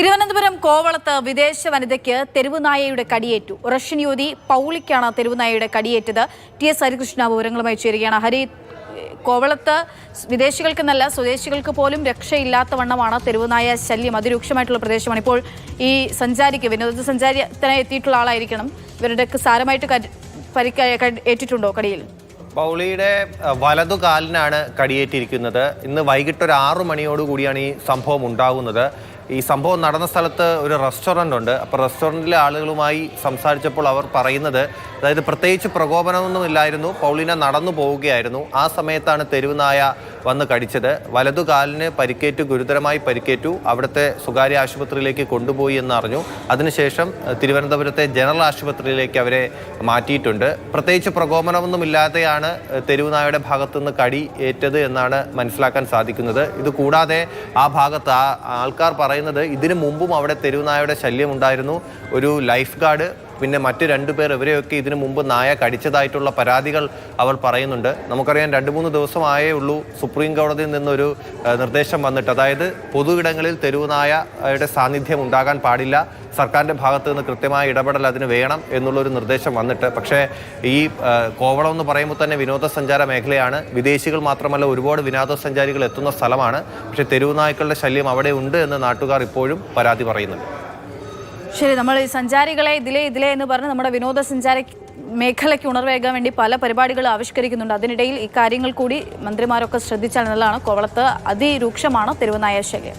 തിരുവനന്തപുരം കോവളത്ത് വിദേശ വനിതയ്ക്ക് തെരുവുനായയുടെ കടിയേറ്റു. റഷ്യൻ യുവതി പൗളിക്കാണ് തെരുവുനായയുടെ കടിയേറ്റത്. TS ഹരികൃഷ്ണ വിവരങ്ങളുമായി ചേരുകയാണ്. ഹരി, കോവളത്ത് വിദേശികൾക്കെന്നല്ല സ്വദേശികൾക്ക് പോലും രക്ഷയില്ലാത്ത വണ്ണമാണ് തെരുവുനായ ശല്യം. അതിരൂക്ഷമായിട്ടുള്ള പ്രദേശമാണ്. ഇപ്പോൾ ഈ സഞ്ചാരിക്ക് വിനോദസഞ്ചാരത്തിനായി എത്തിയിട്ടുള്ള ആളായിരിക്കണം. ഇവരുടെ സാരമായിട്ട് ഏറ്റിട്ടുണ്ടോ കടിയിൽ? പൗളിയുടെ വലതു കാലിനാണ് കടിയേറ്റിരിക്കുന്നത്. ഇന്ന് വൈകിട്ട് ഒരു 6 മണിയോടുകൂടിയാണ് ഈ സംഭവം ഉണ്ടാകുന്നത്. ഈ സംഭവം നടന്ന സ്ഥലത്ത് ഒരു റെസ്റ്റോറൻ്റ് ഉണ്ട്. അപ്പോൾ റെസ്റ്റോറൻറ്റിലെ ആളുകളുമായി സംസാരിച്ചപ്പോൾ അവർ പറയുന്നത്, അതായത് പ്രത്യേകിച്ച് പ്രകോപനമൊന്നും ഇല്ലായിരുന്നു, പൗളിന നടന്നു പോവുകയായിരുന്നു. ആ സമയത്താണ് തെരുവുനായ വന്ന് കടിച്ചത്. വലതു കാലിന് പരിക്കേറ്റു, ഗുരുതരമായി പരിക്കേറ്റു. അവിടുത്തെ സ്വകാര്യ ആശുപത്രിയിലേക്ക് കൊണ്ടുപോയി എന്നറിഞ്ഞു. അതിനുശേഷം തിരുവനന്തപുരത്തെ ജനറൽ ആശുപത്രിയിലേക്ക് അവരെ മാറ്റിയിട്ടുണ്ട്. പ്രത്യേകിച്ച് പ്രകോപനമൊന്നും ഇല്ലാതെയാണ് തെരുവുനായയുടെ ഭാഗത്തുനിന്ന് കടി ഏറ്റത് എന്നാണ് മനസ്സിലാക്കാൻ സാധിക്കുന്നത്. ഇത് കൂടാതെ ആ ഭാഗത്ത് ആൾക്കാർ പറയുന്നത് ഇതിനു മുമ്പും അവിടെ തെരുവുനായയുടെ ശല്യം ഉണ്ടായിരുന്നു. ഒരു ലൈഫ് ഗാർഡ് പിന്നെ മറ്റ് 2 പേർ, ഇവരെയൊക്കെ ഇതിനു മുമ്പ് നായ കടിച്ചതായിട്ടുള്ള പരാതികൾ അവർ പറയുന്നുണ്ട്. നമുക്കറിയാം 2-3 ദിവസമായേ ഉള്ളൂ സുപ്രീം കോടതിയിൽ നിന്നൊരു നിർദ്ദേശം വന്നിട്ട്, അതായത് പൊതു ഇടങ്ങളിൽ തെരുവുനായയുടെ സാന്നിധ്യം ഉണ്ടാകാൻ പാടില്ല, സർക്കാരിൻ്റെ ഭാഗത്തു നിന്ന് കൃത്യമായ ഇടപെടൽ അതിന് വേണം എന്നുള്ളൊരു നിർദ്ദേശം വന്നിട്ട്. പക്ഷേ ഈ കോവളം എന്ന് പറയുമ്പോൾ തന്നെ വിനോദസഞ്ചാര മേഖലയാണ്. വിദേശികൾ മാത്രമല്ല, ഒരുപാട് വിനോദസഞ്ചാരികൾ എത്തുന്ന സ്ഥലമാണ്. പക്ഷേ തെരുവുനായ്ക്കളുടെ ശല്യം അവിടെ ഉണ്ട് എന്ന് നാട്ടുകാർ ഇപ്പോഴും പരാതി പറയുന്നുണ്ട്. ശരി, നമ്മൾ ഈ സഞ്ചാരികളെ ഇതിലെ എന്ന് പറഞ്ഞ് നമ്മുടെ വിനോദസഞ്ചാര മേഖലയ്ക്ക് ഉണർവേകാൻ വേണ്ടി പല പരിപാടികൾ ആവിഷ്കരിക്കുന്നുണ്ട്. അതിനിടയിൽ ഈ കാര്യങ്ങൾ കൂടി മന്ത്രിമാരൊക്കെ ശ്രദ്ധിച്ചാൽ നല്ലതാണ്. കോവളത്ത് അതിരൂക്ഷമാണ് തെരുവുനായ ശല്യം.